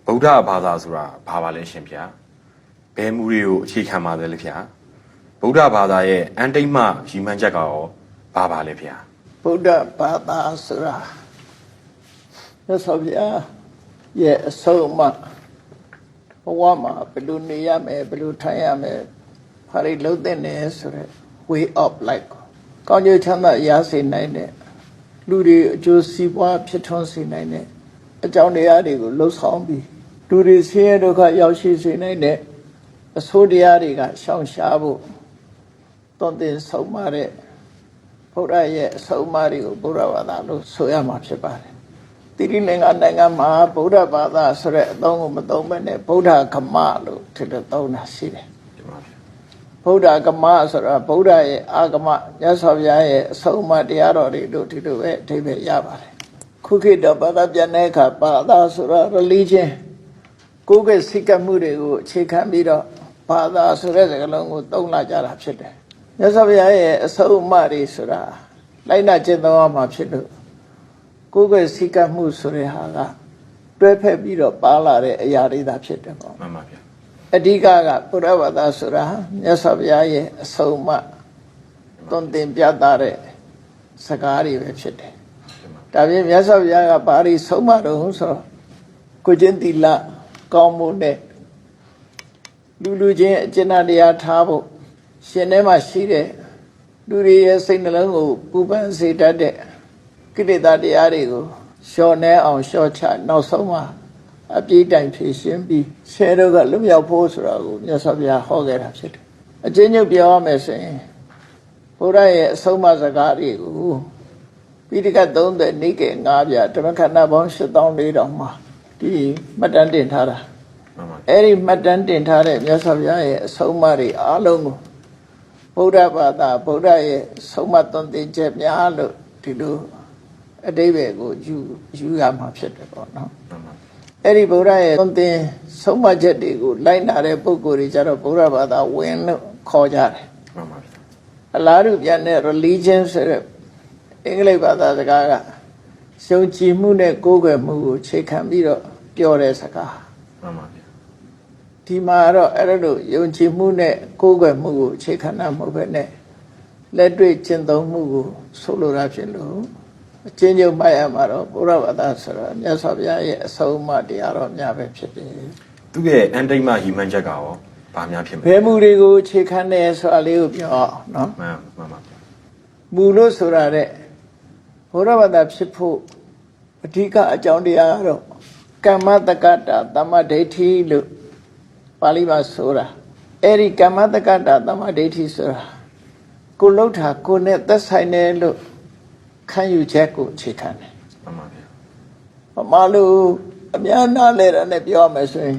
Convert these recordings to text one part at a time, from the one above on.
ဗုဒ္ဓဘာသာဆိုတာဘာပါလဲရှင်ဗျာဘယ်မူတွေကိုအခြေခံပါလဲဗျာဗုဒ္ဓဘာသာရဲ့အန်တိတ်မှရည်မှန်းချက်ကရောဘာပါလဲဗျာဗုဒ္ဓဘာသာဆိုတာမြတ်စွာဘုရားရဲ့အဆုံးအမဘဝမှာဘယ်လိုနေရမယ်ဘယ်လိုထိုင်ရမယ်ဘာတွေလုပ်သင့်တယ်ဆိုတဲ့ way of life ကောင်းကျိုးချမ်းသာရစေနိုင်တဲ့လူတွေအကျိုးစီးပွားဖြစ်ထွန်းစေနိုင်တဲ့အကြောင်းတရားတွေကိုလှုပ်ဆောင်ပြီးလူတွေဆင်းရဲဒုက္ခရောက်ရှိစေနိုင်တဲ့အဆိုးတရားတွေကရှောင်ရှားဖို့သွန်သင်ဆုံးမတဲ့ဘုရားရဲ့အဆုံးအမတွေကိုဗုဒ္ဓဘာသာလို့ဆိုရမှာဖြစ်ပါတယ်။တိရိလင်္ကာနိုင်ငံမှာဗုဒ္ဓဘာသာဆိုတဲ့အသုံးကိုမသုံးဘဲနဲ့ဗုဒ္ဓဂမလို့ထည့်သုံးတာရှိတယ်။ဗုဒ္ဓဂမဆိုတာဗုဒ္ဓရဲ့အာဂမမြတ်စွာဘုရားရဲ့အဆုံးအမတရားတော်တွေတို့ဒီလိုပဲအဓိပ္ပာယ်ရပါတယ်။ခုခေတ်တော့ဘာသာပြန်တဲ့အခါဘာသာဆိုတာ religion ကိုယ်ကစိတ်ကမှုတွေကိုအခြေခံပြီးတော့ဘာသာဆိုတဲ့စကားလုံးကိုသုံးလာကြတာဖြစ်တယ်။မြတ်စွာဘုရားရဲ့အဆုံးအမတွေဆိုတာလိုက်နာကျင့်သုံးရမှာဖြစ်လို့ကိုယ်ကစိတ်ကမှုဆိုတဲ့ဟာကတွဲဖက်ပြီးတော့ပါလာတဲ့အရာတွေသာဖြစ်တယ်ပေါ့မှန်ပါဗျာအဓိကကဘုရားဘာသာဆိုတာမြတ်စွာဘုရားရဲ့အဆုံးအမသွန်သင်ပြသတဲ့စကားတွေပဲဖြစ်တယ်။ဒါပြင်မြတ်စွာဘုရားကဘာတွေဆုံးမတော့ဆိုတော့ကိုကျင့်သီလကောင်းမှုနဲ့လူချင်းအကျဉ်းတရားထားဖို့ရှင်ထဲမှာရှိတဲ့လူတွေရဲ့စိတ်နှလုံးကိုပူပန်စေတတ်တဲ့ကိလေသာတရားတွေကိုလျှော့နှဲအောင်လျှော့ချနောက်ဆုံးမှာအပြည့်တိုင်ဖြည့်ရှင်းပြီးဆဲတော့ကလွတ်မြောက်ဖို့ဆိုတာကိုမြတ်စွာဘုရားဟောခဲ့တာဖြစ်တယ်။အကျဉ်းချုပ်ပြောရမယ်ဆိုရင်ဘုရားရဲ့အဆုံးအမစကားတွေကိုပိဋကတ်30နိကေ9ပြဓမ္မခန္ဓာပေါင်း8400မှာဒီမှတ်တမ်းတင်ထားတာ။အဲ့ဒီမှတ်တမ်းတင်ထားတဲ့မြတ်စွာဘုရားရဲ့အဆုံးအမတွေအားလုံးကိုဗုဒ္ဓဘာသာဗုဒ္ဓရဲ့ဆုံးမသွန်သင်ချက်များလို့ဒီလိုအတိပ္ပယ်ကိုယူရမှာဖြစ်တယ်ပေါ့နော်အဲ့ဒီဗုဒ္ဓရဲ့သွန်သင်ဆုံးမချက်တွေကိုလိုက်နာတဲ့ပုဂ္ဂိုလ်တွေကြတော့ဗုဒ္ဓဘာသာဝင်လို့ခေါ်ကြတယ်မှန်ပါဗျာအလားတူပြန်တဲ့ religion ဆိုတဲ့အင်္ဂလိပ်ဘာသာစကားကရှုံချီမှုနဲ့ကိုးကွယ်မှုကိုခြေခံပြီးတော့ပြောတဲ့စကားမှန်ပါဗျာဒီမှာတော့အဲ့လိုယုံကြည်မှုနဲ့ကိုးကွယ်မှုကိုအခြေခံတာမဟုတ်ပဲနဲ့လက်တွေ့ကျင့်သုံးမှုကိုဆိုလိုတာဖြစ်လို့အချင်းချင်းမှတ်ရမှာတော့ဘုရားဘာသာဆိုတော့မြတ်စွာဘုရားရဲ့အဆုံးအမတရားတော်များပဲဖြစ်တယ်သူရဲ့အန်တိတ်မှရည်မှန်းချက်ကရောဘာများဖြစ်မလဲဘယ်မူတွေကိုအခြေခံတယ်ဆိုတာလေးကိုပြောအောင်နော်မှန်ပါဗျာမူလို့ဆိုတာတဲ့ဘုရားဘာသာဖြစ်ဖို့အဓိကအကြောင်းတရားကတော့ကမ္မတက္ကတာသမ္မာဒိဋ္ဌိလို့ပါဠိမှာဆိုတာအဲ့ဒီကမ္မတက္ကတာသမ္မာဒိဋ္ဌိဆိုတာကိုလှုပ်တာကိုနဲ့သက်ဆိုင်တယ်လို့ခံယူချက်ကိုအခြေခံတယ်မှန်ပါဗျာဘာမှလို့အများနာလဲတာနဲ့ပြောရမယ်ဆိုရင်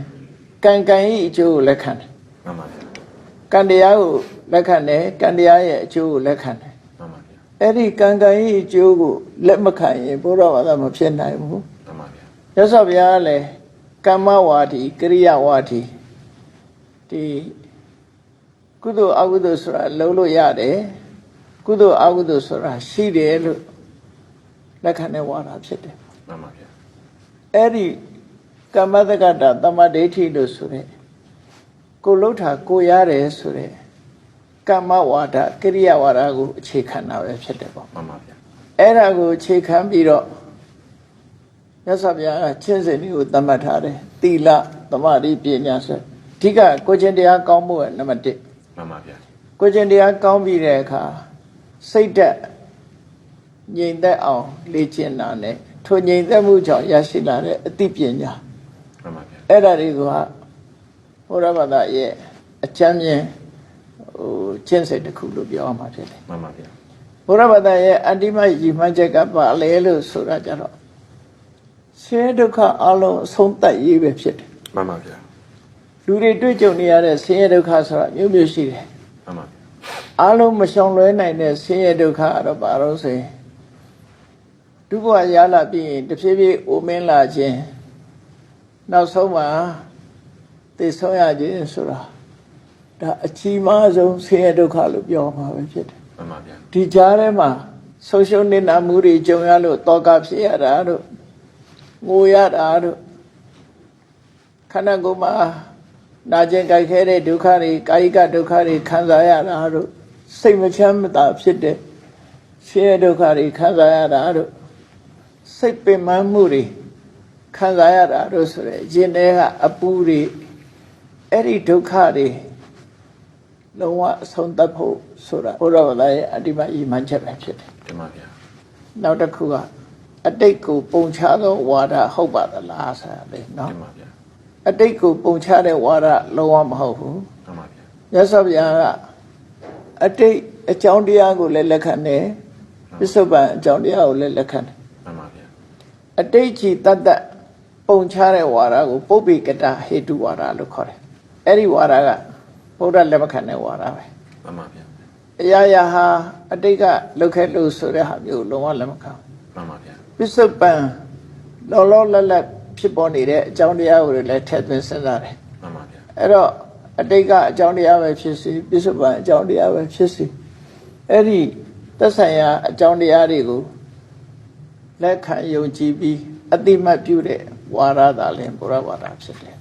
ကံဤအကျိုးကိုလက်ခံတယ်မှန်ပါဗျာကံတရားကိုလက်ခံတယ်ကံတရားရဲ့အကျိုးကိုလက်ခံတယ်မှန်ပါဗျာအဲ့ဒီကံဤအကျိုးကိုလက်မခံရင်ဘုရားဘာသာမဖြစ်နိုင်ဘူးမှန်ပါဗျာရသော်ဘုရားလည်းကမ္မဝါဒီကရိယာဝါဒီဒီကုသိုလ်အကုသိုလ်ဆိုတာလုံးလို့ရတယ်ကုသိုလ်အကုသိုလ်ဆိုတာရှိတယ်လို့လက်ခံတဲ့ဝါဒဖြစ်တယ်မှန်ပါဗျာအဲ့ဒီကမ္မတက္ကတာသမ္မာဒိဋ္ဌိလို့ဆိုတဲ့ကိုလှုပ်တာကိုရတယ်ဆိုတဲ့ကမ္မဝါဒကရိယာဝါဒကိုအခြေခံတာပဲဖြစ်တယ်ပေါ့မှန်ပါဗျာအဲ့ဒါကိုအခြေခံပြီးတော့မြတ်စွာဘုရားကချင်းစင်တွေကိုသတ်မှတ်ထားတယ်သီလသမာဓိပညာဆိုအဓိကကိုကျင့်တရားကောင်းမှုကနံပါတ်1မှန်ပါဗျာကိုကျင့်တရားကောင်းပြီးတဲ့အခါစိတ်ဓာတ်ငြိမ်သက်အောင်လေ့ကျင့်တာနဲ့ထိုငြိမ်သက်မှုကြောင့်ရရှိလာတဲ့အသိပညာမှန်ပါဗျာအဲ့ဒါတွေကဘုရားဘာသာရဲ့အကျမ်းမြင်ကျင့်စိတ်တစ်ခုလို့ပြောရမှာဖြစ်တယ်မှန်ပါဗျာဘုရားဘာသာရဲ့အတ္တိမရည်မှန်းချက်ကပါလေလို့ဆိုတာကြတော့ဆင်းရဲဒုက္ခအလုံးအဆုံးသတ်ရေးပဲဖြစ်တယ်မှန်ပါဗျာလူတွေတွေ့ကြုံနေရတဲ့ဆင်းရဲဒုက္ခဆိုတာမျိုးမျိုးရှိတယ်မှန်ပါဗျာအလုံးမရှောင်လွဲနိုင်တဲ့ဆင်းရဲဒုက္ခကတော့ဘာလို့ဆိုရင်ဒုက္ခရလာပြီးရင်တဖြည်းဖြည်းအိုမင်းလာခြင်းနောက်ဆုံးမှာသိဆုံးရခြင်းဆိုတာဒါအကြီးမားဆုံးဆင်းရဲဒုက္ခလို့ပြောမှာပဲဖြစ်တယ်မှန်ပါဗျာဒီကြားထဲမှာဆုံးရှုံးနေတာမှုတွေကြုံရလို့တောကဖြစ်ရတာတို့ငိုရတာတို့ ခန္ဓာကိုယ်မှာနာကျင်ကြိုက်ခဲတဲ့ဒုက္ခတွေကာယကဒုက္ခတွေခံစားရတာတို့စိတ်မချမ်းမသာဖြစ်တဲ့ဆင်းရဲဒုက္ခတွေခံစားရတာတို့စိတ်ပင်ပန်းမှုတွေခံစားရတာတို့ဆိုရယ်ရင်ထဲကအပူတွေအဲ့ဒီဒုက္ခတွေလုံးဝအဆုံးသတ်ဖို့ဆိုတာဘုရားဘာသာရဲ့အတ္တိမဤမှန်ချက်ပဲဖြစ်တယ် တင်ပါဗျာ နောက်တစ်ခုကအတိတ်ကိုပုံချသောဝါဒဟုတ်ပါသလားဆိုတာလေနော် တင်ပါဗျာ အတိတ်ကိုပုံချတဲ့ဝါဒလုံးဝမဟုတ်ဘူး တင်ပါဗျာ မြတ်စွာဘုရားကအတိတ်အကြောင်းတရားကိုလည်းလက်ခံတယ်ပစ္စုပန်အကြောင်းတရားကိုလည်းလက်ခံတယ် တင်ပါဗျာ အတိတ်ကြီးတတ်တတ်ပုံချတဲ့ဝါဒကိုပုပ္ပိကတဟေတုဝါဒလို့ခေါ်တယ်အဲ့ဒီဝါဒကဘုရားလက်မခံတဲ့ဝါဒပဲ တင်ပါဗျာ အရာရာဟာအတိတ်ကလုတ်ခဲ့လို့ဆိုတဲ့ဟာမျိုးလုံးဝလက်မခံဘူး တင်ပါဗျာ ပစ္စုပန်လောလောလတ်လတ်ဖြစ်ပေါ်နေတဲ့အကြောင်းတရားကိုလည်းထည့်သွင်းစဉ်းစားတယ် တင်ပါဗျာ အဲ့တော့အတိတ်ကအကြောင်းတရားပဲဖြစ်စီပစ္စုပန်အကြောင်းတရားပဲဖြစ်စီအဲ့ဒီသက်ဆိုင်ရာအကြောင်းတရားတွေကိုလက်ခံယုံကြည်ပြီးအတိမတ်ပြုတဲ့ဝါဒသာလင်ဘုရားဝါဒဖြစ်တယ်